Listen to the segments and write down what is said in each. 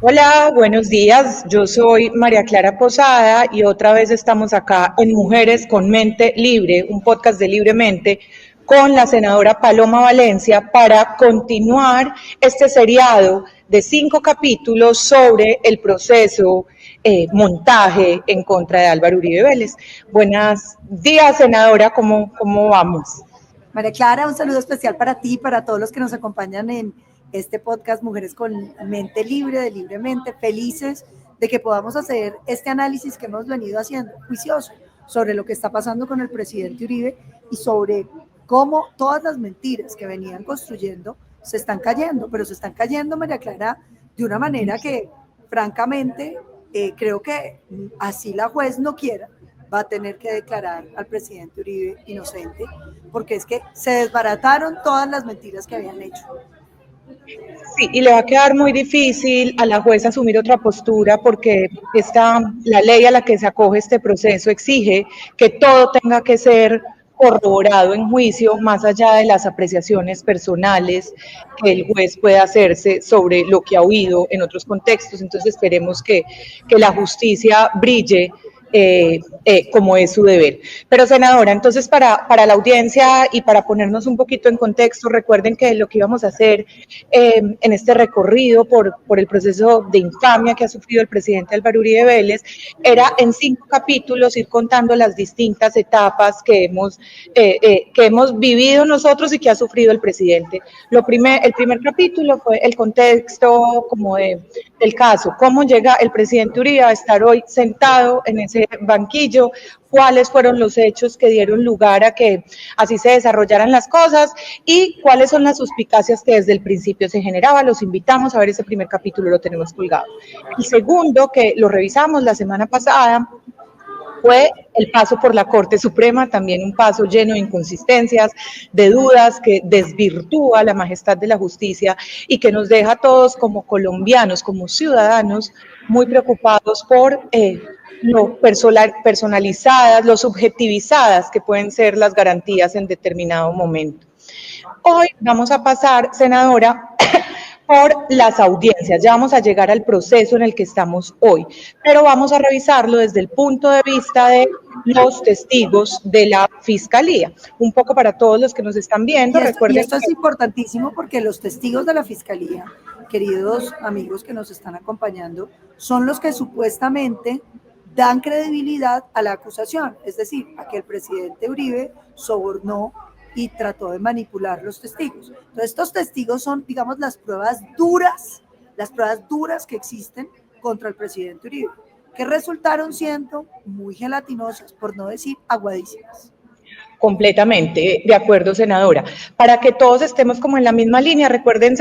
Hola, buenos días. Yo soy María Clara Posada y otra vez estamos acá en Mujeres con Mente Libre, un podcast de Libremente, con la senadora Paloma Valencia para continuar este seriado de 5 capítulos sobre el proceso montaje en contra de Álvaro Uribe Vélez. Buenos días, senadora, ¿cómo vamos? María Clara, un saludo especial para ti y para todos los que nos acompañan en este podcast Mujeres con Mente Libre, de Libremente, felices de que podamos hacer este análisis que hemos venido haciendo, juicioso, sobre lo que está pasando con el presidente Uribe y sobre cómo todas las mentiras que venían construyendo se están cayendo, pero se están cayendo, María Clara, de una manera que, francamente, creo que así la juez no quiera, va a tener que declarar al presidente Uribe inocente, porque es que se desbarataron todas las mentiras que habían hecho. Sí, y le va a quedar muy difícil a la jueza asumir otra postura porque la ley a la que se acoge este proceso exige que todo tenga que ser corroborado en juicio, más allá de las apreciaciones personales que el juez pueda hacerse sobre lo que ha oído en otros contextos. Entonces esperemos que la justicia brille como es su deber. Pero senadora, entonces para la audiencia y para ponernos un poquito en contexto, recuerden que lo que íbamos a hacer en este recorrido por el proceso de infamia que ha sufrido el presidente Álvaro Uribe Vélez era en 5 capítulos ir contando las distintas etapas que hemos vivido nosotros y que ha sufrido el presidente. El primer capítulo fue el contexto como del caso, cómo llega el presidente Uribe a estar hoy sentado en ese banquillo, cuáles fueron los hechos que dieron lugar a que así se desarrollaran las cosas y cuáles son las suspicacias que desde el principio se generaban. Los invitamos a ver ese primer capítulo, lo tenemos colgado. El segundo, que lo revisamos la semana pasada, fue el paso por la Corte Suprema, también un paso lleno de inconsistencias, de dudas, que desvirtúa la majestad de la justicia y que nos deja a todos como colombianos, como ciudadanos, muy preocupados por lo personalizadas, lo subjetivizadas que pueden ser las garantías en determinado momento. Hoy vamos a pasar, senadora, por las audiencias. Ya vamos a llegar al proceso en el que estamos hoy, pero vamos a revisarlo desde el punto de vista de los testigos de la Fiscalía. Un poco para todos los que nos están viendo, y recuerden esto es importantísimo porque los testigos de la Fiscalía, queridos amigos que nos están acompañando, son los que supuestamente dan credibilidad a la acusación, es decir, a que el presidente Uribe sobornó y trató de manipular los testigos. Entonces, estos testigos son, digamos, las pruebas duras que existen contra el presidente Uribe, que resultaron siendo muy gelatinosas, por no decir aguadísimas. completamente de acuerdo, senadora. Para que todos estemos como en la misma línea, recuerden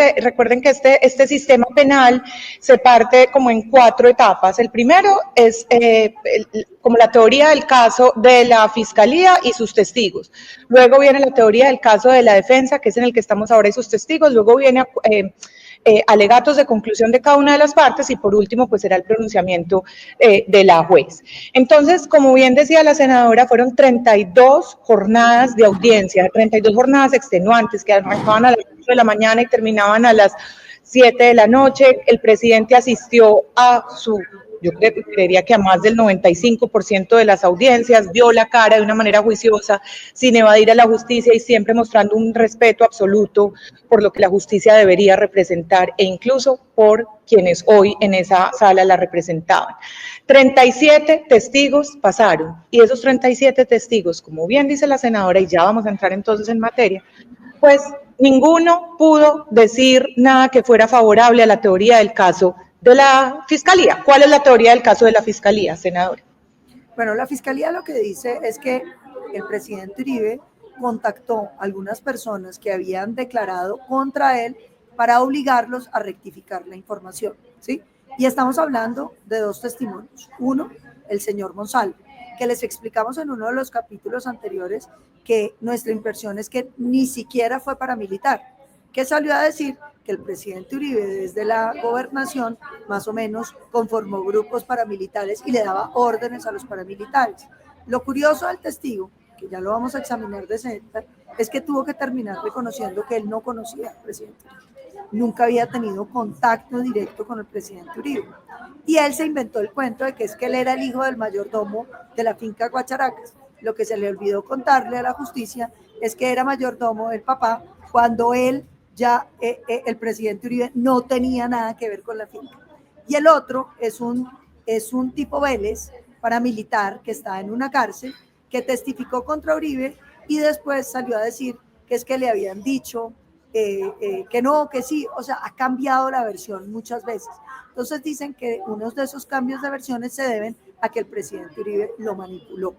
que este sistema penal se parte como en 4 etapas. El primero es como la teoría del caso de la Fiscalía y sus testigos. Luego viene la teoría del caso de la defensa, que es en el que estamos ahora, y sus testigos. Luego viene alegatos de conclusión de cada una de las partes y por último pues será el pronunciamiento de la juez. Entonces, como bien decía la senadora, fueron 32 jornadas de audiencia, 32 jornadas extenuantes que arrancaban a las 8 de la mañana y terminaban a las 7 de la noche. El presidente asistió yo creería que a más del 95% de las audiencias, dio la cara de una manera juiciosa, sin evadir a la justicia y siempre mostrando un respeto absoluto por lo que la justicia debería representar e incluso por quienes hoy en esa sala la representaban. 37 testigos pasaron y esos 37 testigos, como bien dice la senadora, y ya vamos a entrar entonces en materia, pues ninguno pudo decir nada que fuera favorable a la teoría del caso de la Fiscalía. ¿Cuál es la teoría del caso de la Fiscalía, senadora? Bueno, la Fiscalía lo que dice es que el presidente Uribe contactó a algunas personas que habían declarado contra él para obligarlos a rectificar la información, ¿sí? Y estamos hablando de 2 testimonios. Uno, el señor Monsalve, que les explicamos en uno de los capítulos anteriores que nuestra impresión es que ni siquiera fue paramilitar, que salió a decir que el presidente Uribe desde la gobernación más o menos conformó grupos paramilitares y le daba órdenes a los paramilitares. Lo curioso del testigo, que ya lo vamos a examinar de cerca, es que tuvo que terminar reconociendo que él no conocía al presidente Uribe. nunca había tenido contacto directo con el presidente Uribe. Y él se inventó el cuento de que es que él era el hijo del mayordomo de la finca Guacharacas. Lo que se le olvidó contarle a la justicia es que era mayordomo del papá cuando él ya, el presidente Uribe, no tenía nada que ver con la finca. Y el otro es un tipo Vélez, paramilitar, que está en una cárcel, que testificó contra Uribe y después salió a decir que es que le habían dicho que no, que sí, o sea, ha cambiado la versión muchas veces. Entonces dicen que unos de esos cambios de versiones se deben a que el presidente Uribe lo manipuló.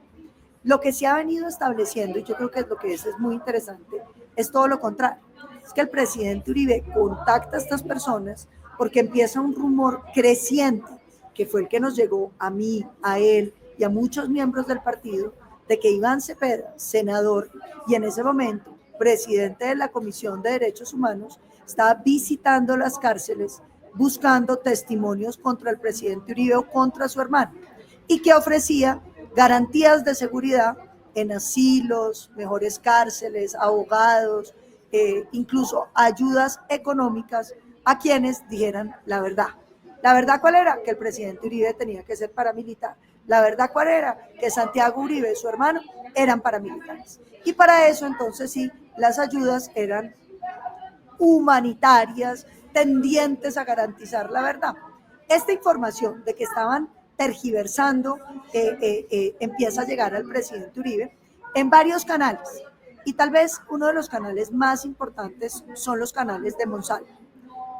Lo que se ha venido estableciendo, y yo creo que es lo que es muy interesante, es todo lo contrario. Es que el presidente Uribe contacta a estas personas porque empieza un rumor creciente, que fue el que nos llegó a mí, a él y a muchos miembros del partido, de que Iván Cepeda, senador, y en ese momento presidente de la Comisión de Derechos Humanos, estaba visitando las cárceles buscando testimonios contra el presidente Uribe o contra su hermano, y que ofrecía garantías de seguridad en asilos, mejores cárceles, abogados, incluso ayudas económicas a quienes dijeran la verdad. ¿La verdad cuál era? Que el presidente Uribe tenía que ser paramilitar. ¿La verdad cuál era? Que Santiago Uribe y su hermano eran paramilitares. Y para eso entonces sí, las ayudas eran humanitarias, tendientes a garantizar la verdad. Esta información de que estaban tergiversando empieza a llegar al presidente Uribe en varios canales. Y tal vez uno de los canales más importantes son los canales de Monsalve.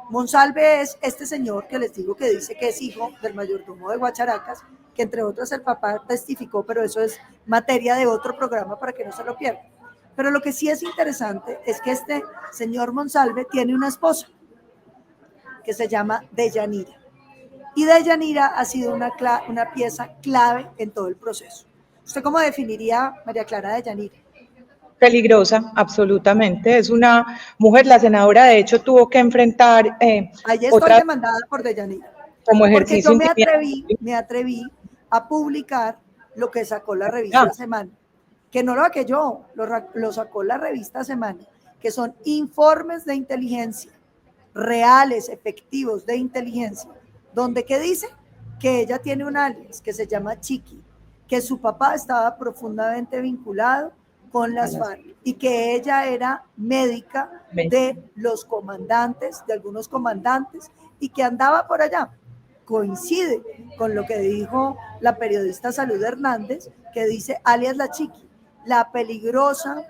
Monsalve es este señor que les digo que dice que es hijo del mayordomo de Guacharacas, que entre otras el papá testificó, pero eso es materia de otro programa para que no se lo pierdan. Pero lo que sí es interesante es que este señor Monsalve tiene una esposa que se llama Deyanira. Y Deyanira ha sido una pieza clave en todo el proceso. ¿Usted cómo definiría, María Clara, Deyanira? Peligrosa, absolutamente. Es una mujer, la senadora de hecho tuvo que enfrentar ahí estoy demandada por Deyanira. Como ejercicio. Porque yo me atreví a publicar lo que sacó la revista Semana, que no lo saqué yo, lo sacó la revista Semana, que son informes de inteligencia, reales, efectivos de inteligencia, donde ¿qué dice? Que ella tiene un alias que se llama Chiqui, que su papá estaba profundamente vinculado con las FARC y que ella era médica de los comandantes, de algunos comandantes, y que andaba por allá. Coincide con lo que dijo la periodista Salud Hernández, que dice alias la Chiqui, la peligrosa,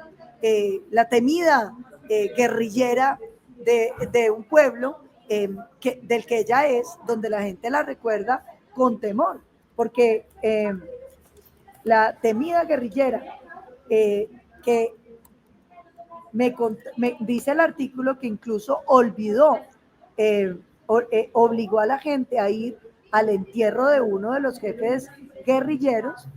la temida guerrillera de un pueblo del que ella es, donde la gente la recuerda con temor, porque la temida guerrillera que me dice el artículo que incluso olvidó, obligó a la gente a ir al entierro de uno de los jefes guerrilleros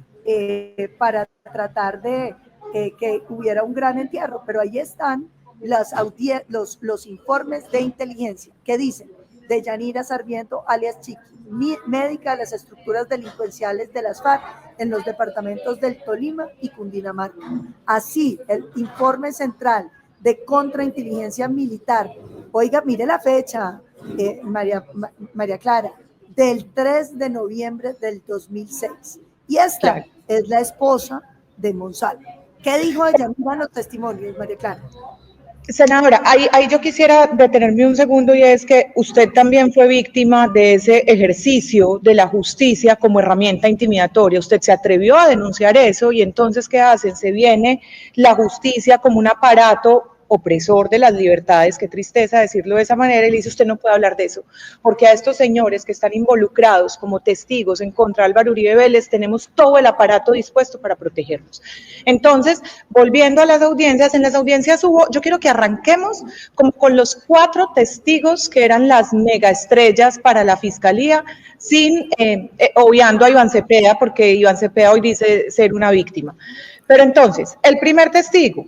para tratar de que hubiera un gran entierro, pero ahí están los informes de inteligencia que dicen Deyanira Sarmiento, alias Chiqui, médica de las estructuras delincuenciales de las FARC en los departamentos del Tolima y Cundinamarca. Así, el informe central de contrainteligencia militar, oiga, mire la fecha, María Clara, del 3 de noviembre del 2006. Y esta es la esposa de Monsalve. ¿Qué dijo ella? Mira los testimonios, María Clara. Senadora, ahí yo quisiera detenerme un segundo, y es que usted también fue víctima de ese ejercicio de la justicia como herramienta intimidatoria. Usted se atrevió a denunciar eso y entonces, ¿qué hacen? Se viene la justicia como un aparato opresor de las libertades, qué tristeza decirlo de esa manera, y le dice: usted no puede hablar de eso, porque a estos señores que están involucrados como testigos en contra de Álvaro Uribe Vélez, tenemos todo el aparato dispuesto para protegerlos. Entonces, volviendo a las audiencias, en las audiencias yo quiero que arranquemos como con los 4 testigos que eran las megaestrellas para la fiscalía, sin obviando a Iván Cepeda, porque Iván Cepeda hoy dice ser una víctima. Pero entonces, el primer testigo,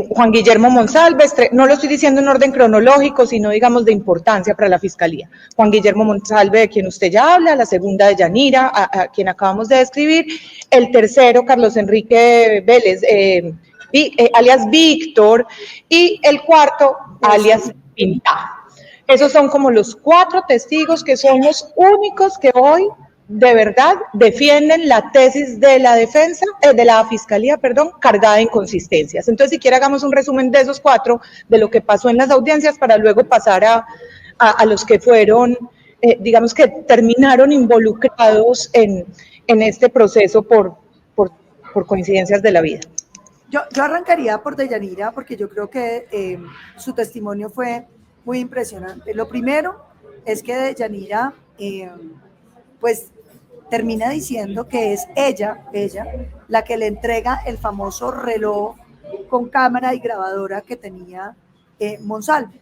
Juan Guillermo Monsalve, no lo estoy diciendo en orden cronológico, sino digamos de importancia para la Fiscalía. Juan Guillermo Monsalve, de quien usted ya habla, la segunda Deyanira, a quien acabamos de describir, el tercero, Carlos Enrique Vélez, alias Víctor, y el cuarto, alias pintada. Esos son como los 4 testigos que son los únicos que hoy de verdad defienden la tesis de la defensa, de la fiscalía, perdón, cargada de inconsistencias. Entonces, si quiere, hagamos un resumen de esos 4, de lo que pasó en las audiencias, para luego pasar a los que fueron, digamos que terminaron involucrados en este proceso por coincidencias de la vida. Yo arrancaría por Deyanira, porque yo creo que su testimonio fue muy impresionante. Lo primero es que Deyanira, pues, termina diciendo que es ella la que le entrega el famoso reloj con cámara y grabadora que tenía Monsalve.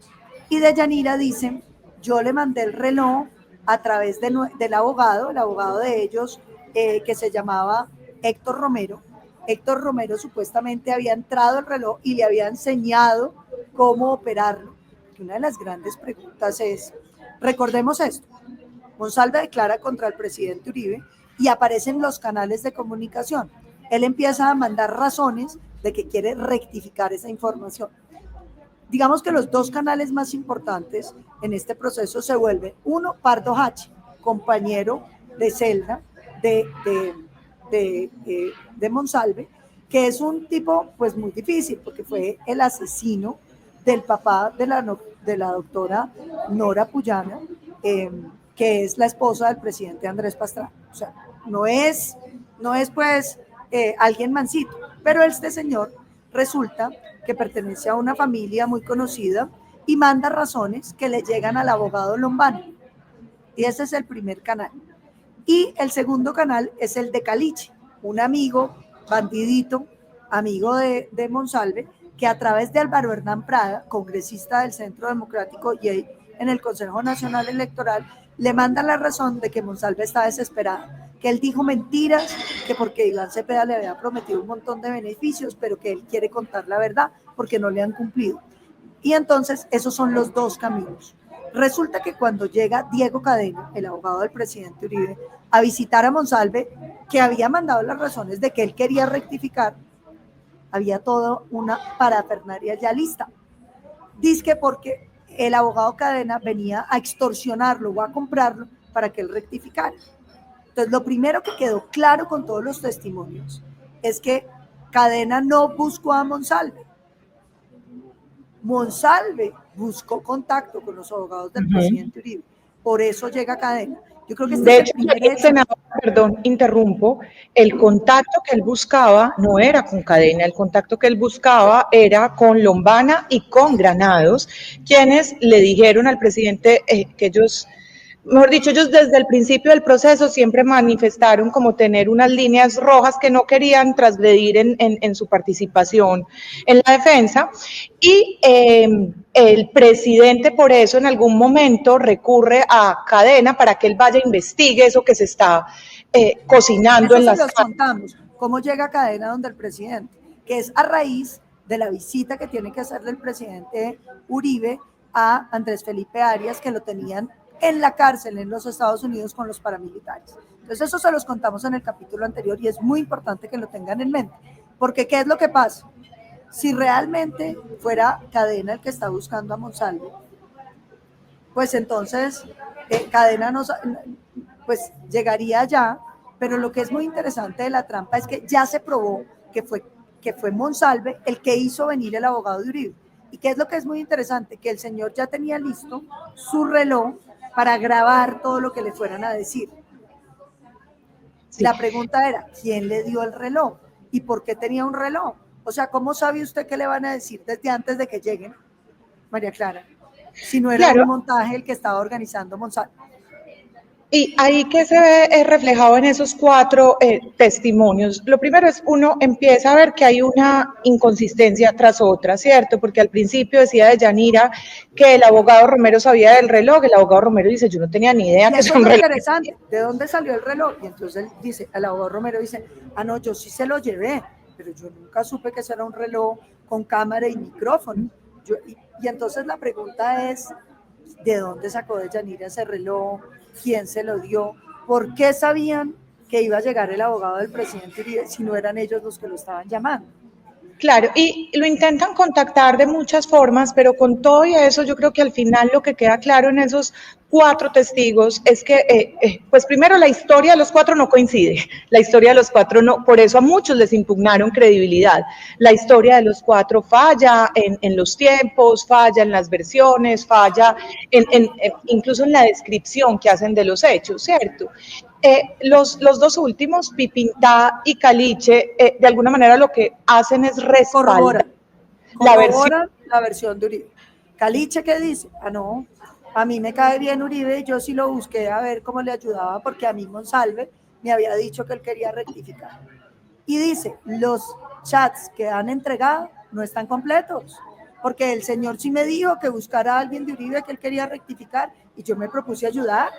Y Deyanira dice, yo le mandé el reloj a través del abogado, el abogado de ellos, que se llamaba Héctor Romero. Héctor Romero supuestamente había entrado el reloj y le había enseñado cómo operarlo. Y una de las grandes preguntas es, recordemos esto, Monsalve declara contra el presidente Uribe y aparecen los canales de comunicación. Él empieza a mandar razones de que quiere rectificar esa información. Digamos que los 2 canales más importantes en este proceso se vuelven, uno, Pardo Hachi, compañero de celda de Monsalve, que es un tipo pues muy difícil porque fue el asesino del papá de la doctora Nora Puyana, que es la esposa del presidente Andrés Pastrana. O sea, no es pues alguien mansito, pero este señor resulta que pertenece a una familia muy conocida y manda razones que le llegan al abogado Lombana. Y ese es el primer canal. Y el segundo canal es el de Caliche, un amigo bandidito, amigo de Monsalve, que a través de Álvaro Hernán Prada, congresista del Centro Democrático y en el Consejo Nacional Electoral, le manda la razón de que Monsalve está desesperada, que él dijo mentiras, que porque Iván Cepeda le había prometido un montón de beneficios, pero que él quiere contar la verdad porque no le han cumplido. Y entonces esos son los 2 caminos. Resulta que cuando llega Diego Cadena, el abogado del presidente Uribe, a visitar a Monsalve, que había mandado las razones de que él quería rectificar, había toda una parafernalia ya lista. Dice que porque el abogado Cadena venía a extorsionarlo o a comprarlo para que él rectificara. Entonces, lo primero que quedó claro con todos los testimonios es que Cadena no buscó a Monsalve. Monsalve buscó contacto con los abogados del presidente Uribe. Por eso llega Cadena. Yo creo que este de es hecho, el primer hecho. Senador, perdón, interrumpo, el contacto que él buscaba no era con Cadena, el contacto que él buscaba era con Lombana y con Granados, quienes le dijeron al presidente que ellos, mejor dicho, ellos desde el principio del proceso siempre manifestaron como tener unas líneas rojas que no querían transgredir en su participación en la defensa. Y el presidente por eso en algún momento recurre a Cadena para que él vaya e investigue eso que se está cocinando eso en las los contamos. ¿Cómo llega Cadena donde el presidente? Que es a raíz de la visita que tiene que hacerle el presidente Uribe a Andrés Felipe Arias, que lo tenían en la cárcel en los Estados Unidos con los paramilitares. Entonces eso se los contamos en el capítulo anterior y es muy importante que lo tengan en mente, porque ¿qué es lo que pasa? Si realmente fuera Cadena el que está buscando a Monsalve, pues entonces Cadena pues llegaría allá, pero lo que es muy interesante de la trampa es que ya se probó que fue Monsalve el que hizo venir el abogado de Uribe. ¿Y qué es lo que es muy interesante? Que el señor ya tenía listo su reloj para grabar todo lo que le fueran a decir. Sí. La pregunta era, ¿quién le dio el reloj? ¿Y por qué tenía un reloj? O sea, ¿cómo sabe usted qué le van a decir desde antes de que lleguen, María Clara? Si no era claro, un montaje el que estaba organizando Monsalve. Y ahí que se ve reflejado en esos 4 testimonios. Lo primero es uno empieza a ver que hay una inconsistencia tras otra, ¿cierto? Porque al principio decía Deyanira que el abogado Romero sabía del reloj, el abogado Romero dice, yo no tenía ni idea que es un reloj. Interesante, ¿de dónde salió el reloj? Y entonces él dice, el abogado Romero dice, no, yo sí se lo llevé, pero yo nunca supe que eso era un reloj con cámara y micrófono. Y entonces la pregunta es, ¿de dónde sacó Deyanira ese reloj? ¿Quién se lo dio? ¿Por qué sabían que iba a llegar el abogado del presidente Uribe si no eran ellos los que lo estaban llamando? Claro, y lo intentan contactar de muchas formas, pero con todo y eso yo creo que al final lo que queda claro en esos 4 testigos es que, pues primero la historia de los 4 no coincide, la historia de los 4 no, por eso a muchos les impugnaron credibilidad. La historia de los 4 falla en los tiempos, falla en las versiones, falla incluso en la descripción que hacen de los hechos, ¿cierto? Los 2 últimos, Pipintá y Caliche, de alguna manera lo que hacen es respaldar corroboran la versión de Uribe. Caliche, ¿qué dice? Ah, no, a mí me cae bien Uribe, yo sí lo busqué a ver cómo le ayudaba, porque a mí Monsalve me había dicho que él quería rectificar. Y dice, los chats que han entregado no están completos, porque el señor sí me dijo que buscara a alguien de Uribe que él quería rectificar y yo me propuse ayudar.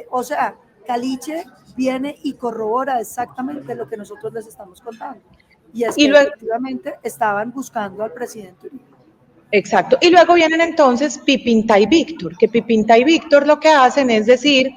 O sea, Caliche viene y corrobora exactamente lo que nosotros les estamos contando. Y es que efectivamente estaban buscando al presidente Uribe. Exacto. Y luego vienen entonces Pipintá y Víctor, que Pipintá y Víctor lo que hacen es decir,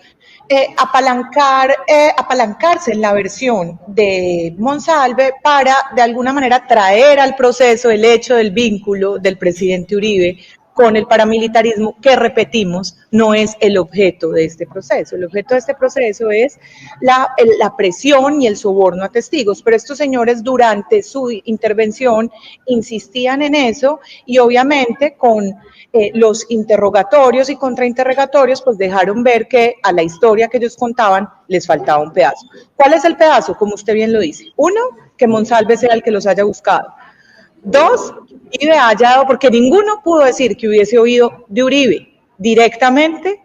apalancarse en la versión de Monsalve para de alguna manera traer al proceso el hecho del vínculo del presidente Uribe con el paramilitarismo, que repetimos, no es el objeto de este proceso. El objeto de este proceso es la presión y el soborno a testigos, pero estos señores durante su intervención insistían en eso y obviamente con los interrogatorios y contrainterrogatorios pues dejaron ver que a la historia que ellos contaban les faltaba un pedazo. ¿Cuál es el pedazo? Como usted bien lo dice. Uno, que Monsalve sea el que los haya buscado. 2, Uribe haya dado, porque ninguno pudo decir que hubiese oído de Uribe directamente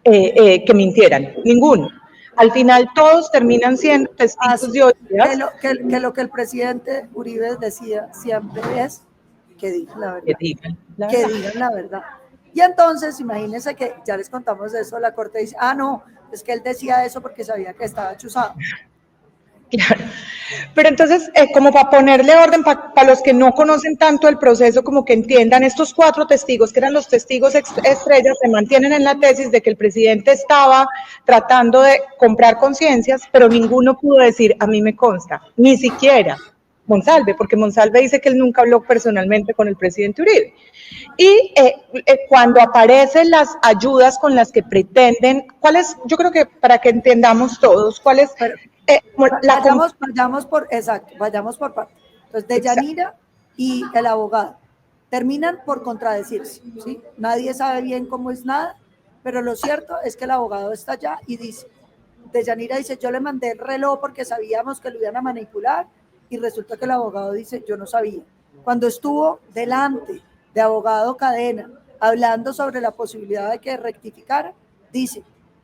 que mintieran, ninguno. Al final todos terminan siendo testigos de oídas. Que lo que el presidente Uribe decía siempre es que digan la verdad. Que digan la verdad. Y entonces, imagínense que ya les contamos eso, la corte dice, ah, no, es que él decía eso porque sabía que estaba chuzado. Claro. Pero entonces, como para ponerle orden, para los que no conocen tanto el proceso, como que entiendan, estos 4 testigos, que eran los testigos estrellas, se mantienen en la tesis de que el presidente estaba tratando de comprar conciencias, pero ninguno pudo decir, a mí me consta, ni siquiera Monsalve, porque Monsalve dice que él nunca habló personalmente con el presidente Uribe. Y cuando aparecen las ayudas con las que pretenden, ¿cuáles? Yo creo que para que entendamos todos, ¿cuáles? Vayamos por parte. Entonces, Deyanira y el abogado terminan por contradecirse, ¿sí? Nadie sabe bien cómo es nada, pero lo cierto es que el abogado está allá y dice, Deyanira dice, yo le mandé el reloj porque sabíamos que lo iban a manipular, y resulta que el abogado dice, yo no sabía. Cuando estuvo delante de abogado Cadena hablando sobre la posibilidad de que rectificara, dice,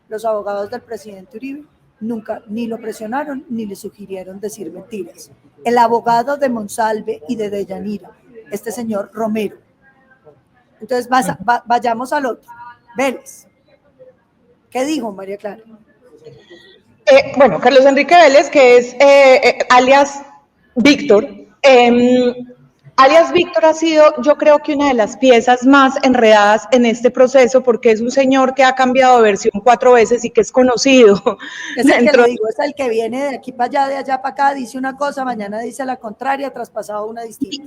los abogados del presidente Uribe nunca ni lo presionaron ni le sugirieron decir mentiras. El abogado de Monsalve y de Deyanira, este señor Romero. Entonces vayamos al otro. Vélez. ¿Qué dijo María Clara? Bueno, Carlos Enrique Vélez, que es alias Víctor, alias Víctor ha sido, yo creo que una de las piezas más enredadas en este proceso, porque es un señor que ha cambiado de versión 4 veces y que es conocido. Es el que le digo, es el que viene de aquí para allá, de allá para acá, dice una cosa, mañana dice la contraria, traspasado una distinta.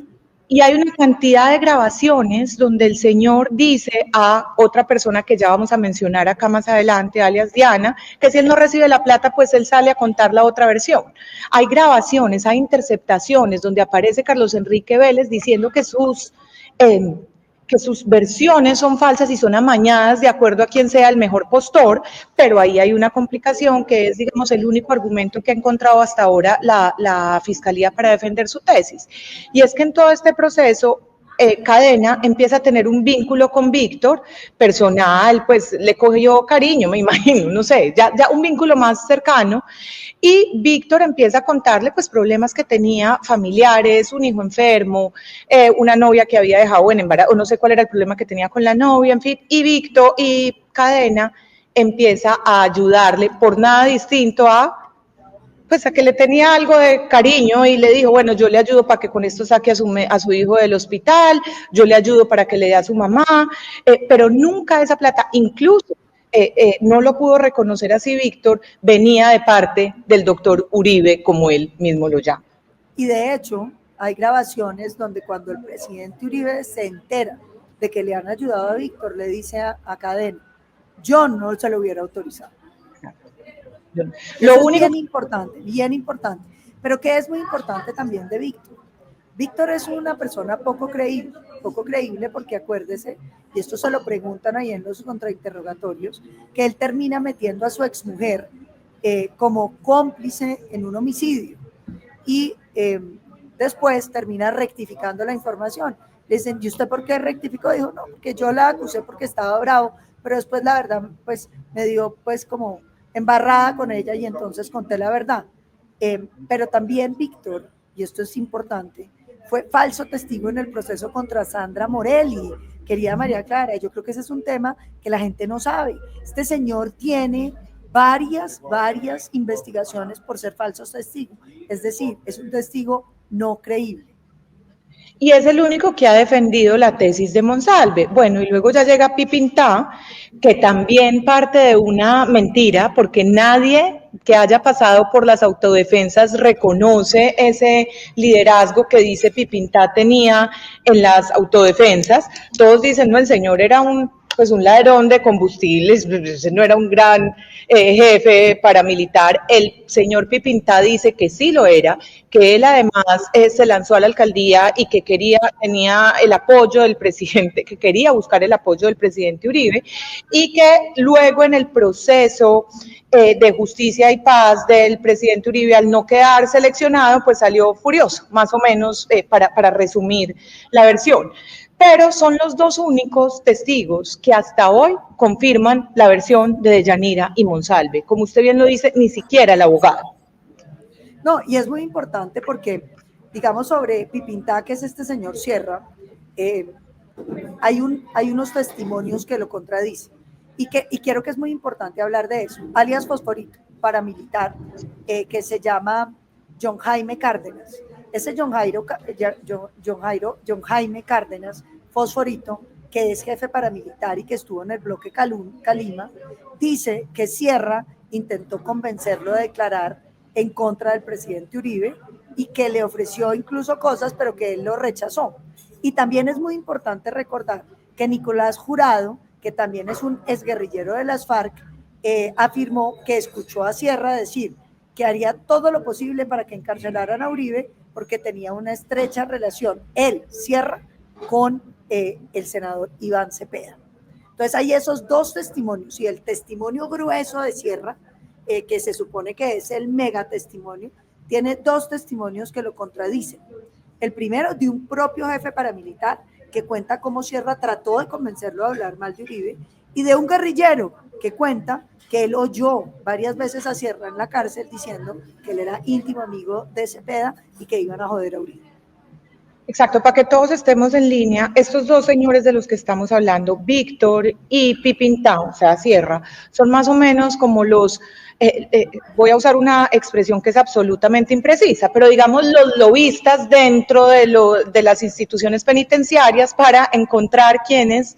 Y hay una cantidad de grabaciones donde el señor dice a otra persona que ya vamos a mencionar acá más adelante, alias Diana, que si él no recibe la plata, pues él sale a contar la otra versión. Hay grabaciones, hay interceptaciones donde aparece Carlos Enrique Vélez diciendo que sus versiones son falsas y son amañadas de acuerdo a quién sea el mejor postor, pero ahí hay una complicación que es, digamos, el único argumento que ha encontrado hasta ahora la Fiscalía para defender su tesis. Y es que en todo este proceso, Cadena empieza a tener un vínculo con Víctor personal, pues le cogió cariño, me imagino, no sé, ya un vínculo más cercano, y Víctor empieza a contarle pues problemas que tenía familiares, un hijo enfermo, una novia que había dejado en embarazo, o no sé cuál era el problema que tenía con la novia, en fin, y Víctor y Cadena empieza a ayudarle por nada distinto pues a que le tenía algo de cariño y le dijo, bueno, yo le ayudo para que con esto saque a su hijo del hospital, yo le ayudo para que le dé a su mamá, pero nunca esa plata, incluso no lo pudo reconocer así Víctor, venía de parte del doctor Uribe, como él mismo lo llama. Y de hecho, hay grabaciones donde cuando el presidente Uribe se entera de que le han ayudado a Víctor, le dice a Cadena, yo no se lo hubiera autorizado. Lo único es bien importante. Pero que es muy importante también de Víctor. Víctor es una persona poco creíble porque acuérdese, y esto se lo preguntan ahí en los contrainterrogatorios, que él termina metiendo a su exmujer como cómplice en un homicidio y después termina rectificando la información. Le dicen, ¿y usted por qué rectificó? Dijo, no, porque yo la acusé porque estaba bravo, pero después la verdad pues me dio pues como embarrada con ella y entonces conté la verdad. Pero también Víctor, y esto es importante, fue falso testigo en el proceso contra Sandra Morelli, querida María Clara. Yo creo que ese es un tema que la gente no sabe. Este señor tiene varias investigaciones por ser falso testigo. Es decir, es un testigo no creíble. Y es el único que ha defendido la tesis de Monsalve. Bueno, y luego ya llega Pipintá, que también parte de una mentira, porque nadie que haya pasado por las autodefensas reconoce ese liderazgo que dice Pipintá tenía en las autodefensas. Todos dicen, no, el señor era un ladrón de combustibles, no era un gran jefe paramilitar. El señor Pipintá dice que sí lo era, que él además se lanzó a la alcaldía y que tenía el apoyo del presidente, que quería buscar el apoyo del presidente Uribe, y que luego en el proceso de justicia y paz del presidente Uribe, al no quedar seleccionado, pues salió furioso, más o menos, para resumir la versión. Pero son los dos únicos testigos que hasta hoy confirman la versión de Deyanira y Monsalve. Como usted bien lo dice, ni siquiera el abogado. No, y es muy importante porque, digamos, sobre Pipintá, que es este señor Sierra, hay unos testimonios que lo contradicen. Y quiero que es muy importante hablar de eso. Alias Fosforito, paramilitar, que se llama John Jaime Cárdenas. Ese John Jaime Cárdenas, Fosforito, que es jefe paramilitar y que estuvo en el bloque Calima, dice que Sierra intentó convencerlo de declarar en contra del presidente Uribe y que le ofreció incluso cosas, pero que él lo rechazó. Y también es muy importante recordar que Nicolás Jurado, que también es un exguerrillero de las FARC, afirmó que escuchó a Sierra decir que haría todo lo posible para que encarcelaran a Uribe porque tenía una estrecha relación, él, Sierra, con el senador Iván Cepeda. Entonces hay esos dos testimonios y el testimonio grueso de Sierra, que se supone que es el mega testimonio, tiene dos testimonios que lo contradicen. El primero de un propio jefe paramilitar que cuenta cómo Sierra trató de convencerlo a hablar mal de Uribe, y de un guerrillero que cuenta que él oyó varias veces a Sierra en la cárcel diciendo que él era íntimo amigo de Cepeda y que iban a joder a Uribe. Exacto, para que todos estemos en línea, estos dos señores de los que estamos hablando, Víctor y Pipintá, o sea, Sierra, son más o menos como los, voy a usar una expresión que es absolutamente imprecisa, pero digamos los lobistas dentro de las instituciones penitenciarias para encontrar quienes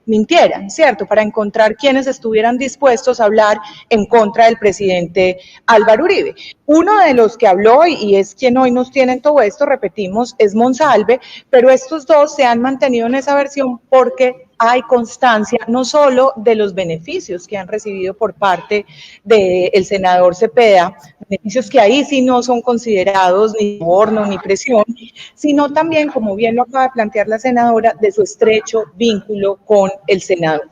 mintieran, ¿cierto? Para encontrar quienes estuvieran dispuestos a hablar en contra del presidente Álvaro Uribe. Uno de los que habló, y es quien hoy nos tiene en todo esto, repetimos, es Monsalve, pero estos dos se han mantenido en esa versión porque hay constancia no solo de los beneficios que han recibido por parte del senador Cepeda, beneficios que ahí sí no son considerados ni soborno ni presión, sino también, como bien lo acaba de plantear la senadora, de su estrecho vínculo con el senador.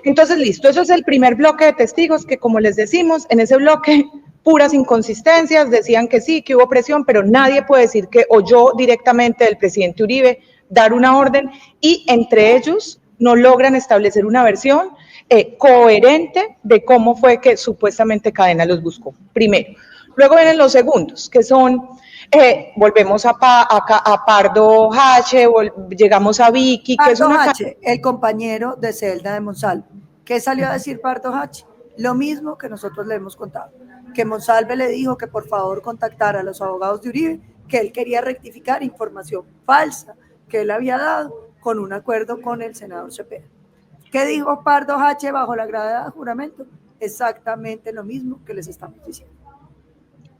Entonces, listo, eso es el primer bloque de testigos que, como les decimos, en ese bloque puras inconsistencias, decían que sí, que hubo presión, pero nadie puede decir que oyó directamente del presidente Uribe dar una orden y entre ellos no logran establecer una versión coherente de cómo fue que supuestamente Cadena los buscó, primero. Luego vienen los segundos, que son, volvemos a Pardo Hache, llegamos a Vicky, Pardo que es una... Hache, el compañero de celda de Monsalve. ¿Qué salió a decir Pardo Hache? Lo mismo que nosotros le hemos contado, que Monsalve le dijo que por favor contactara a los abogados de Uribe, que él quería rectificar información falsa que él había dado con un acuerdo con el senador Cepeda. ¿Qué dijo Pardo Hache bajo la grada de juramento? Exactamente lo mismo que les estamos diciendo.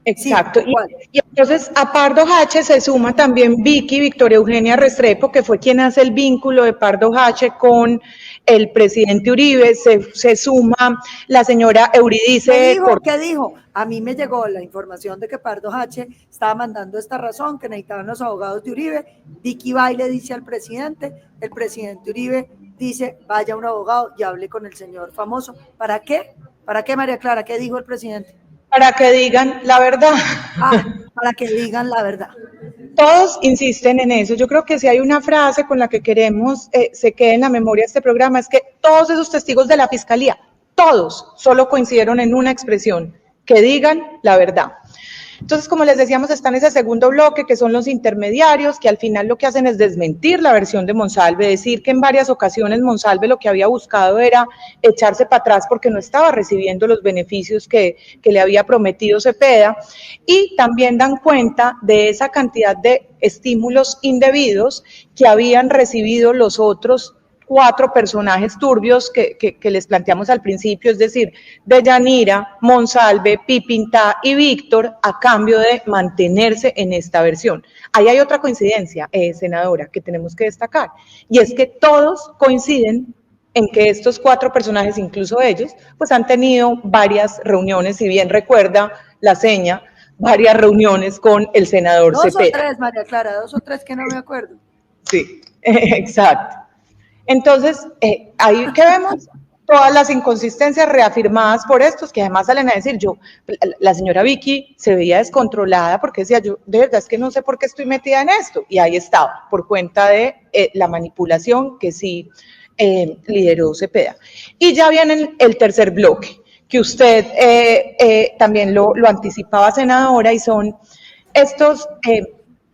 Exacto. Sí, ¿cuál? Y entonces a Pardo Hache se suma también Victoria Eugenia Restrepo, que fue quien hace el vínculo de Pardo Hache con el presidente Uribe, se suma la señora ¿Qué Euridice dijo? Cortés. ¿Qué dijo? A mí me llegó la información de que Pardo H estaba mandando esta razón, que necesitaban los abogados de Uribe. Vicky va y le dice al presidente, el presidente Uribe dice, vaya un abogado y hable con el señor famoso. ¿Para qué? ¿Para qué, María Clara? ¿Qué dijo el presidente? Para que digan la verdad. Ah, para que digan la verdad. Todos insisten en eso. Yo creo que si hay una frase con la que queremos se quede en la memoria de este programa, es que todos esos testigos de la fiscalía, todos solo coincidieron en una expresión, que digan la verdad. Entonces, como les decíamos, está en ese segundo bloque, que son los intermediarios, que al final lo que hacen es desmentir la versión de Monsalve, decir que en varias ocasiones Monsalve lo que había buscado era echarse para atrás porque no estaba recibiendo los beneficios que le había prometido Cepeda, y también dan cuenta de esa cantidad de estímulos indebidos que habían recibido los otros 4 personajes turbios que les planteamos al principio, es decir, Deyanira, Monsalve, Pipintá y Víctor, a cambio de mantenerse en esta versión. Ahí hay otra coincidencia, senadora, que tenemos que destacar, y es que todos coinciden en que estos 4 personajes, incluso ellos, pues han tenido varias reuniones, si bien recuerda la seña, varias reuniones con el senador Cepeda. 2 o 3, María Clara, 2 o 3 que no me acuerdo. Sí, exacto. Entonces, ahí que vemos todas las inconsistencias reafirmadas por estos, que además salen a decir, la señora Vicky se veía descontrolada porque decía, yo de verdad es que no sé por qué estoy metida en esto, y ahí estaba, por cuenta de la manipulación que sí lideró Cepeda. Y ya viene el tercer bloque, que usted también lo anticipaba, senadora, y son estos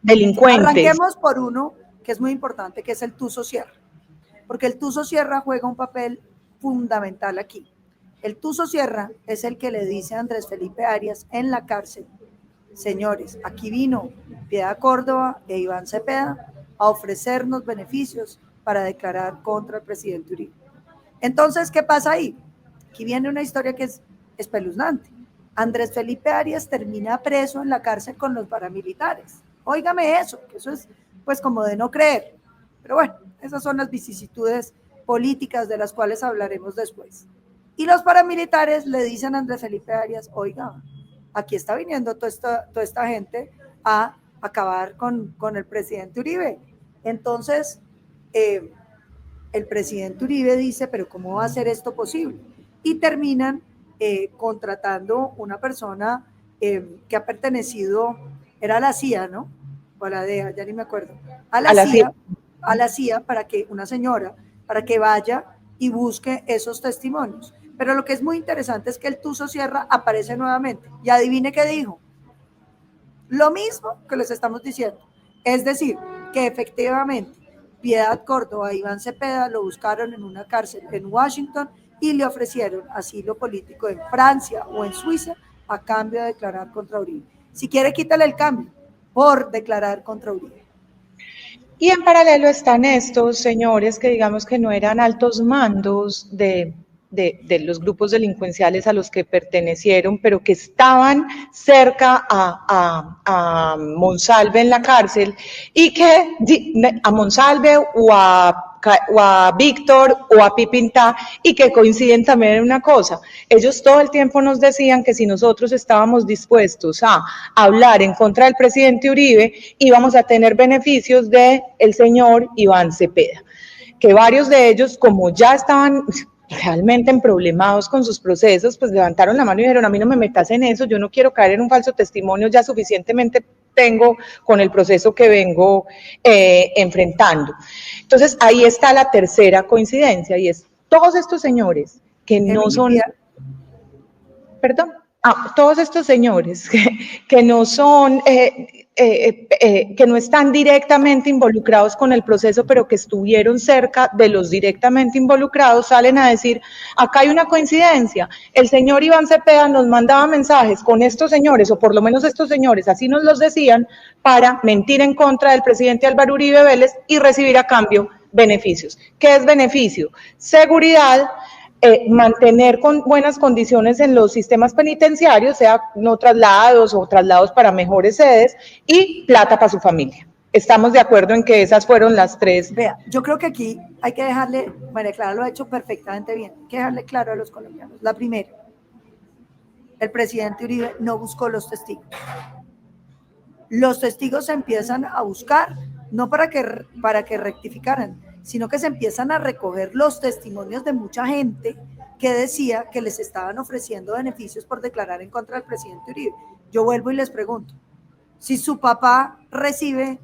delincuentes. Arranquemos por uno que es muy importante, que es el Tuzo Sierra, porque el Tuzo Sierra juega un papel fundamental aquí. El Tuzo Sierra es el que le dice a Andrés Felipe Arias en la cárcel, señores, aquí vino Piedad Córdoba e Iván Cepeda a ofrecernos beneficios para declarar contra el presidente Uribe. Entonces, ¿qué pasa ahí? Aquí viene una historia que es espeluznante. Andrés Felipe Arias termina preso en la cárcel con los paramilitares. Óigame eso, que eso es pues como de no creer. Pero bueno, esas son las vicisitudes políticas de las cuales hablaremos después. Y los paramilitares le dicen a Andrés Felipe Arias, oiga, aquí está viniendo toda esta gente a acabar con el presidente Uribe. Entonces, el presidente Uribe dice, pero ¿cómo va a ser esto posible? Y terminan contratando una persona que ha pertenecido, era la CIA, ¿no? O a la DEA, ya ni me acuerdo. A la CIA para que una señora, para que vaya y busque esos testimonios. Pero lo que es muy interesante es que el Tuzo Sierra aparece nuevamente. Y adivine qué dijo. Lo mismo que les estamos diciendo. Es decir, que efectivamente Piedad Córdoba e Iván Cepeda lo buscaron en una cárcel en Washington y le ofrecieron asilo político en Francia o en Suiza a cambio de declarar contra Uribe. Si quiere, quítale el cambio por declarar contra Uribe. Y en paralelo están estos señores que digamos que no eran altos mandos de los grupos delincuenciales a los que pertenecieron, pero que estaban cerca a Monsalve en la cárcel, y que a Monsalve o a Víctor o a Pipintá, y que coinciden también en una cosa. Ellos todo el tiempo nos decían que si nosotros estábamos dispuestos a hablar en contra del presidente Uribe, íbamos a tener beneficios del señor Iván Cepeda, que varios de ellos, como ya estaban realmente emproblemados con sus procesos, pues levantaron la mano y dijeron, a mí no me metas en eso, yo no quiero caer en un falso testimonio, ya suficientemente tengo con el proceso que vengo enfrentando. Entonces, ahí está la tercera coincidencia, y es todos estos señores que no son... Perdón. Todos estos señores que no son, que no están directamente involucrados con el proceso, pero que estuvieron cerca de los directamente involucrados, salen a decir, acá hay una coincidencia, el señor Iván Cepeda nos mandaba mensajes con estos señores, o por lo menos estos señores, así nos los decían, para mentir en contra del presidente Álvaro Uribe Vélez y recibir a cambio beneficios. ¿Qué es beneficio? Seguridad, mantener con buenas condiciones en los sistemas penitenciarios, sea no traslados o traslados para mejores sedes, y plata para su familia. Estamos de acuerdo en que esas fueron las tres. Vea, yo creo que aquí hay que dejarle, María Clara lo ha hecho perfectamente bien, hay que dejarle claro a los colombianos. La primera, el presidente Uribe no buscó los testigos. Los testigos se empiezan a buscar, no para que rectificaran, sino que se empiezan a recoger los testimonios de mucha gente que decía que les estaban ofreciendo beneficios por declarar en contra del presidente Uribe. Yo vuelvo y les pregunto, si su papá recibe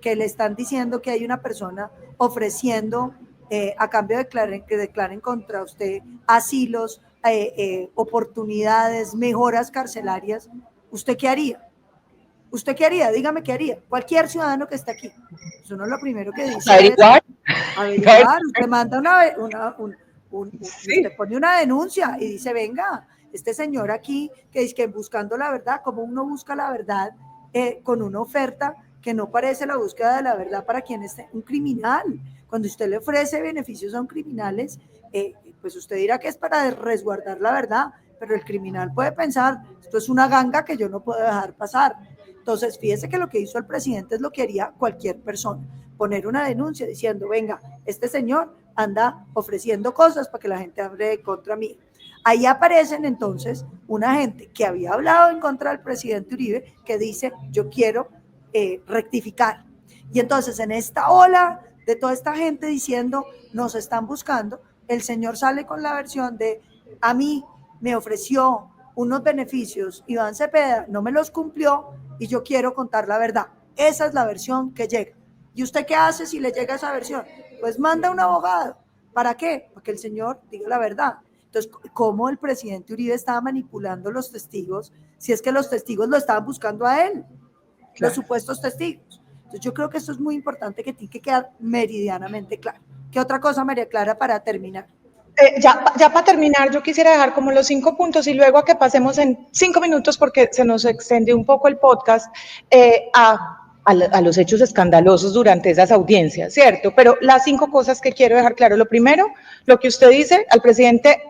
que le están diciendo que hay una persona ofreciendo a cambio de que declaren contra usted asilos, oportunidades, mejoras carcelarias, ¿usted qué haría? ¿Usted qué haría? Dígame qué haría. Cualquier ciudadano que está aquí. Eso no es lo primero que dice. Averiguar. Usted manda usted pone una denuncia y dice, venga, este señor aquí, que dice que buscando la verdad, como uno busca la verdad con una oferta que no parece la búsqueda de la verdad para quien es un criminal. Cuando usted le ofrece beneficios a un criminal, pues usted dirá que es para resguardar la verdad, pero el criminal puede pensar, esto es una ganga que yo no puedo dejar pasar. Entonces, fíjese que lo que hizo el presidente es lo que haría cualquier persona, poner una denuncia diciendo, venga, este señor anda ofreciendo cosas para que la gente hable contra mí. Ahí aparecen entonces una gente que había hablado en contra del presidente Uribe, que dice, yo quiero rectificar. Y entonces en esta ola de toda esta gente diciendo, nos están buscando, el señor sale con la versión de, a mí me ofreció unos beneficios, Iván Cepeda no me los cumplió y yo quiero contar la verdad. Esa es la versión que llega. ¿Y usted qué hace si le llega esa versión? Pues manda un abogado. ¿Para qué? Para que el señor diga la verdad. Entonces, ¿cómo el presidente Uribe estaba manipulando los testigos si es que los testigos lo estaban buscando a él? Claro. Los supuestos testigos. Entonces, yo creo que esto es muy importante que tiene que quedar meridianamente claro. ¿Qué otra cosa, María Clara, para terminar? Ya para terminar, yo quisiera dejar como los 5 puntos y luego a que pasemos en 5 minutos, porque se nos extendió un poco el podcast, a los hechos escandalosos durante esas audiencias, ¿cierto? Pero las 5 cosas que quiero dejar claro. Lo primero, lo que usted dice, al presidente,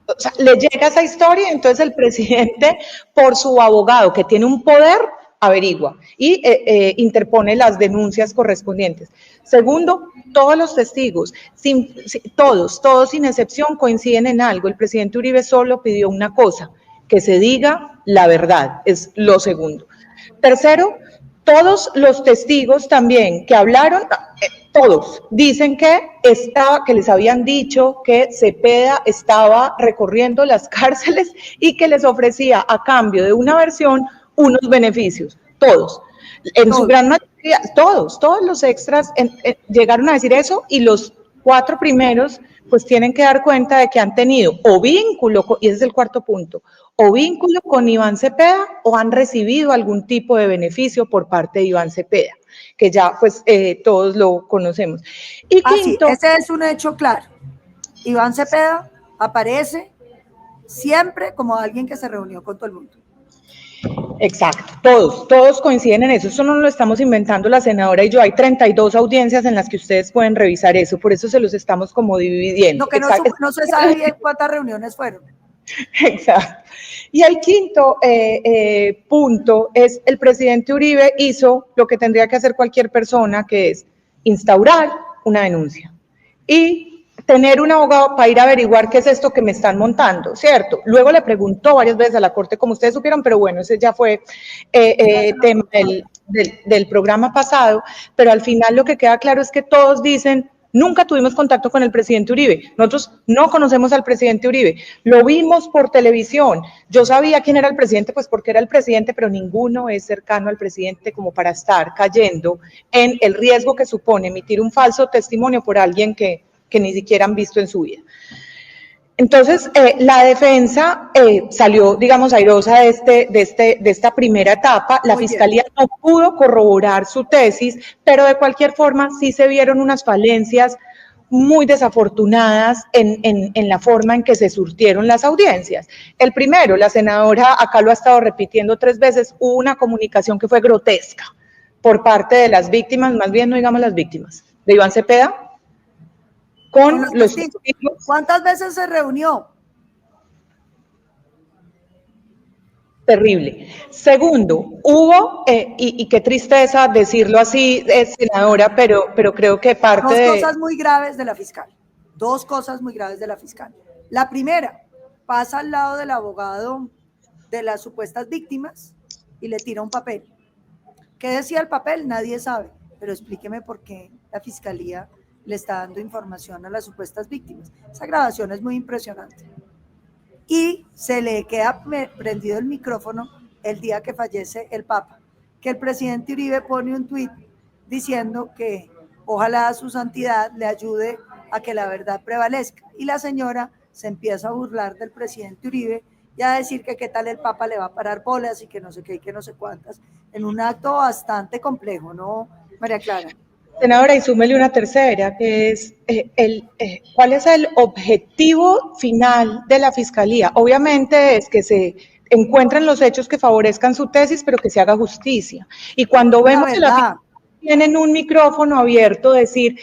o sea, le llega esa historia, entonces el presidente, por su abogado, que tiene un poder, averigua y interpone las denuncias correspondientes. Segundo, todos los testigos, todos sin excepción coinciden en algo. El presidente Uribe solo pidió una cosa, que se diga la verdad, es lo segundo. Tercero, todos los testigos también que hablaron, todos dicen que les habían dicho que Cepeda estaba recorriendo las cárceles y que les ofrecía a cambio de una versión unos beneficios, todos. En su gran mayoría, todos los extras llegaron a decir eso, y los 4 primeros pues tienen que dar cuenta de que han tenido o vínculo, y ese es el cuarto punto, o vínculo con Iván Cepeda o han recibido algún tipo de beneficio por parte de Iván Cepeda, que ya pues todos lo conocemos. Y quinto, sí, ese es un hecho claro. Iván Cepeda aparece siempre como alguien que se reunió con todo el mundo. Exacto, todos coinciden en eso no lo estamos inventando la senadora y yo, hay 32 audiencias en las que ustedes pueden revisar eso, por eso se los estamos como dividiendo. Lo que no se sabe bien cuántas reuniones fueron. Exacto. Y el quinto punto es, el presidente Uribe hizo lo que tendría que hacer cualquier persona, que es instaurar una denuncia y tener un abogado para ir a averiguar qué es esto que me están montando, ¿cierto? Luego le preguntó varias veces a la Corte, como ustedes supieron, pero bueno, ese ya fue tema del programa pasado, pero al final lo que queda claro es que todos dicen, nunca tuvimos contacto con el presidente Uribe, nosotros no conocemos al presidente Uribe, lo vimos por televisión, yo sabía quién era el presidente, pues porque era el presidente, pero ninguno es cercano al presidente como para estar cayendo en el riesgo que supone emitir un falso testimonio por alguien que ni siquiera han visto en su vida. Entonces, la defensa salió, digamos, airosa de esta primera etapa. La Fiscalía no pudo corroborar su tesis, pero de cualquier forma sí se vieron unas falencias muy desafortunadas en la forma en que se surtieron las audiencias. El primero, la senadora acá lo ha estado repitiendo 3 veces, hubo una comunicación que fue grotesca por parte de las víctimas, más bien no digamos las víctimas, de Iván Cepeda, con los testigos. ¿Cuántas veces se reunió? Terrible. Segundo, hubo, y qué tristeza decirlo así, senadora, pero creo que parte Dos de... cosas muy graves de la fiscal. Dos cosas muy graves de la fiscal. La primera, pasa al lado del abogado de las supuestas víctimas y le tira un papel. ¿Qué decía el papel? Nadie sabe, pero explíqueme por qué la fiscalía le está dando información a las supuestas víctimas. Esa grabación es muy impresionante. Y se le queda prendido el micrófono el día que fallece el Papa, que el presidente Uribe pone un tuit diciendo que ojalá su santidad le ayude a que la verdad prevalezca. Y la señora se empieza a burlar del presidente Uribe y a decir que qué tal el Papa le va a parar bolas y que no sé qué y que no sé cuántas, en un acto bastante complejo, ¿no, María Clara? Senadora, y súmele una tercera, que es ¿cuál es el objetivo final de la Fiscalía? Obviamente es que se encuentren los hechos que favorezcan su tesis, pero que se haga justicia. Y cuando vemos que la Fiscalía tienen un micrófono abierto, decir,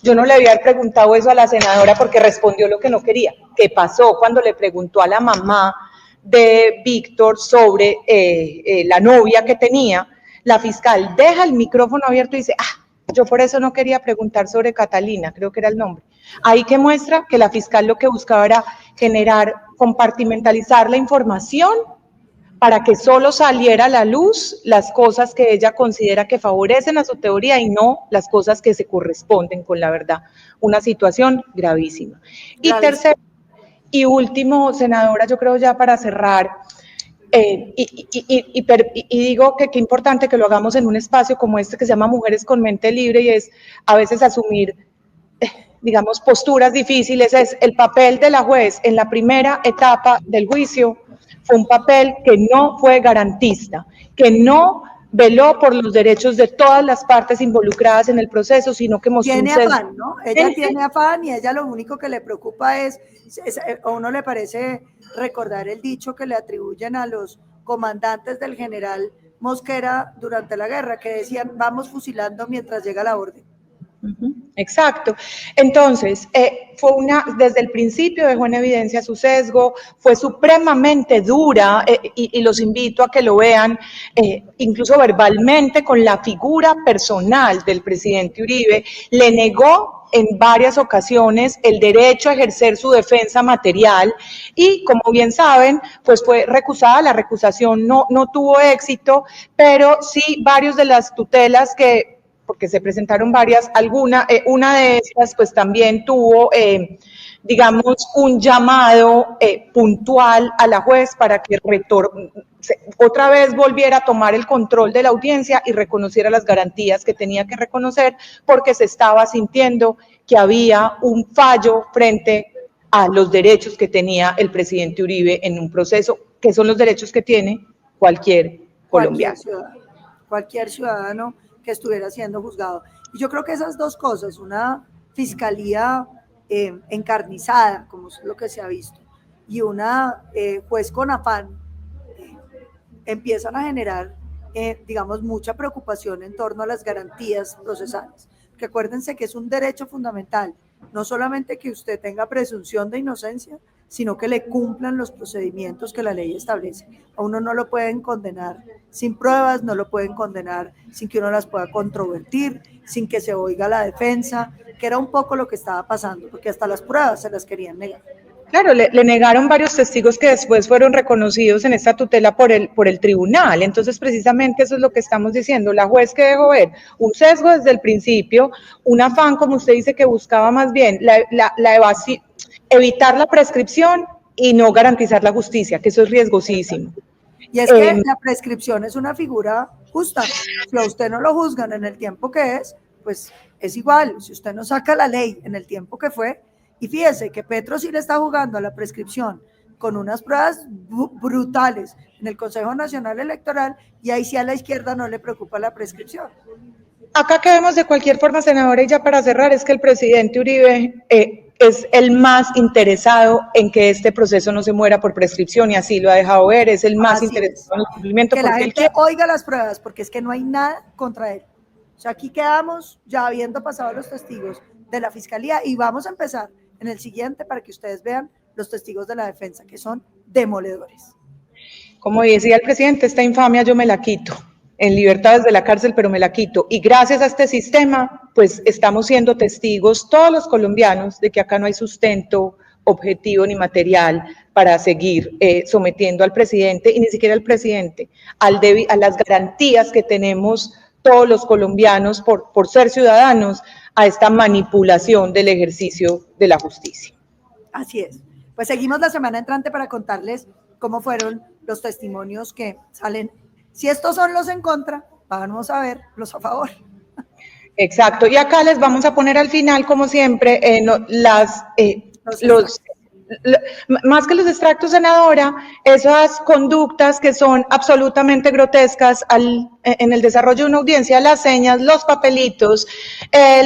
yo no le había preguntado eso a la senadora porque respondió lo que no quería. ¿Qué pasó cuando le preguntó a la mamá de Víctor sobre la novia que tenía? La fiscal deja el micrófono abierto y dice, yo por eso no quería preguntar sobre Catalina, creo que era el nombre. Ahí que muestra que la fiscal lo que buscaba era compartimentalizar la información para que solo saliera a la luz las cosas que ella considera que favorecen a su teoría y no las cosas que se corresponden con la verdad. Una situación gravísima. Y tercero y último, senadora, yo creo ya para cerrar, y digo que qué importante que lo hagamos en un espacio como este que se llama Mujeres con Mente Libre y es a veces asumir, digamos, posturas difíciles, es el papel de la juez en la primera etapa del juicio fue un papel que no fue garantista, que no veló por los derechos de todas las partes involucradas en el proceso, sino que mostró tiene afán, ¿no? Ella tiene afán y ella lo único que le preocupa es, a uno le parece recordar el dicho que le atribuyen a los comandantes del general Mosquera durante la guerra, que decían, vamos fusilando mientras llega la orden. Exacto. Entonces, desde el principio dejó en evidencia su sesgo, fue supremamente dura y los invito a que lo vean, incluso verbalmente, con la figura personal del presidente Uribe, le negó en varias ocasiones el derecho a ejercer su defensa material y, como bien saben, pues fue recusada, la recusación no tuvo éxito, pero sí varios de las tutelas porque se presentaron varias, una de estas pues también tuvo, digamos, un llamado puntual a la juez para que otra vez volviera a tomar el control de la audiencia y reconociera las garantías que tenía que reconocer porque se estaba sintiendo que había un fallo frente a los derechos que tenía el presidente Uribe en un proceso, que son los derechos que tiene cualquier colombiano. Cualquier ciudadano que estuviera siendo juzgado. Y yo creo que esas dos cosas, una fiscalía encarnizada, como es lo que se ha visto, y una juez con afán, empiezan a generar, digamos, mucha preocupación en torno a las garantías procesales. Que acuérdense que es un derecho fundamental, no solamente que usted tenga presunción de inocencia, sino que le cumplan los procedimientos que la ley establece. A uno no lo pueden condenar sin pruebas, no lo pueden condenar sin que uno las pueda controvertir, sin que se oiga la defensa, que era un poco lo que estaba pasando, porque hasta las pruebas se las querían negar. Claro, le negaron varios testigos que después fueron reconocidos en esta tutela por el tribunal. Entonces, precisamente eso es lo que estamos diciendo. La juez que dejó ver un sesgo desde el principio, un afán, como usted dice, que buscaba más bien evitar la prescripción y no garantizar la justicia, que eso es riesgosísimo. Y es que la prescripción es una figura justa. Si a usted no lo juzgan en el tiempo que es, pues es igual. Si usted no saca la ley en el tiempo que fue, y fíjese que Petro sí le está jugando a la prescripción con unas pruebas brutales en el Consejo Nacional Electoral, y ahí sí a la izquierda no le preocupa la prescripción. Acá que vemos de cualquier forma, senadora, y ya para cerrar, es que el presidente Uribe es el más interesado en que este proceso no se muera por prescripción, y así lo ha dejado ver, es el más interesado en el cumplimiento. Que la gente oiga las pruebas, porque es que no hay nada contra él. O sea, aquí quedamos, ya habiendo pasado los testigos, de la Fiscalía, y vamos a empezar en el siguiente para que ustedes vean los testigos de la defensa, que son demoledores. Como decía el presidente, esta infamia yo me la quito, en libertad desde la cárcel, pero me la quito. Y gracias a este sistema, pues estamos siendo testigos todos los colombianos de que acá no hay sustento objetivo ni material para seguir sometiendo al presidente, y ni siquiera al presidente, a las garantías que tenemos todos los colombianos por ser ciudadanos, a esta manipulación del ejercicio de la justicia. Así es. Pues seguimos la semana entrante para contarles cómo fueron los testimonios que salen. Si estos son los en contra, vamos a ver los a favor. Exacto. Y acá les vamos a poner al final, como siempre, más que los extractos, senadora, esas conductas que son absolutamente grotescas en el desarrollo de una audiencia, las señas, los papelitos,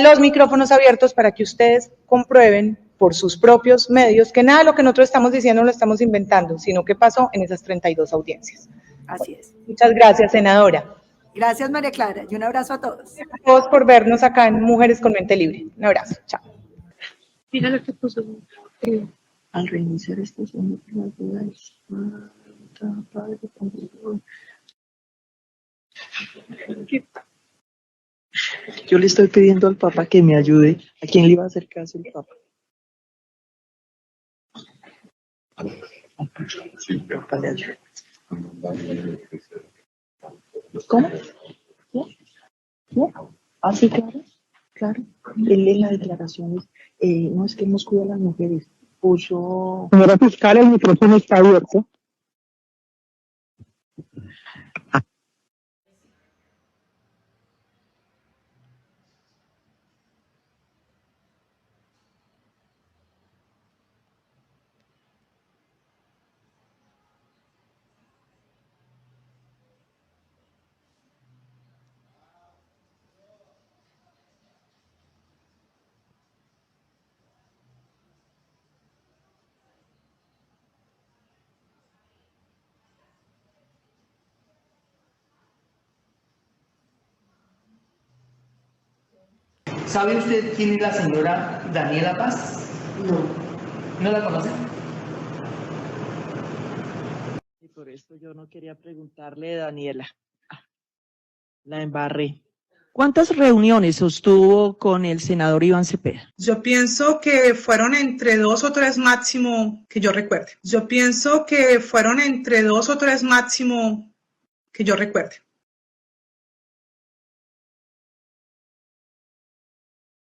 los micrófonos abiertos, para que ustedes comprueben por sus propios medios que nada de lo que nosotros estamos diciendo lo estamos inventando, sino que pasó en esas 32 audiencias. Así es. Muchas gracias, senadora. Gracias, María Clara, y un abrazo a todos. Gracias a todos por vernos acá en Mujeres con Mente Libre. Un abrazo. Chao. Mira lo que puso. Al reiniciar esta zona, yo le estoy pidiendo al Papa que me ayude. ¿A quién le iba a hacer caso el Papa? Papa le ayuda. ¿Cómo? ¿Ya? ¿Ah, sí, claro? Claro. Él en las declaraciones, no es que nos cuida a las mujeres. Puso... Señora fiscal, el micrófono está abierto. ¿Sabe usted quién es la señora Daniela Paz? No. ¿No la conoce? Y por esto yo no quería preguntarle, Daniela. La embarré. ¿Cuántas reuniones sostuvo con el senador Iván Cepeda? Yo pienso que fueron entre 2 o 3 máximo que yo recuerde.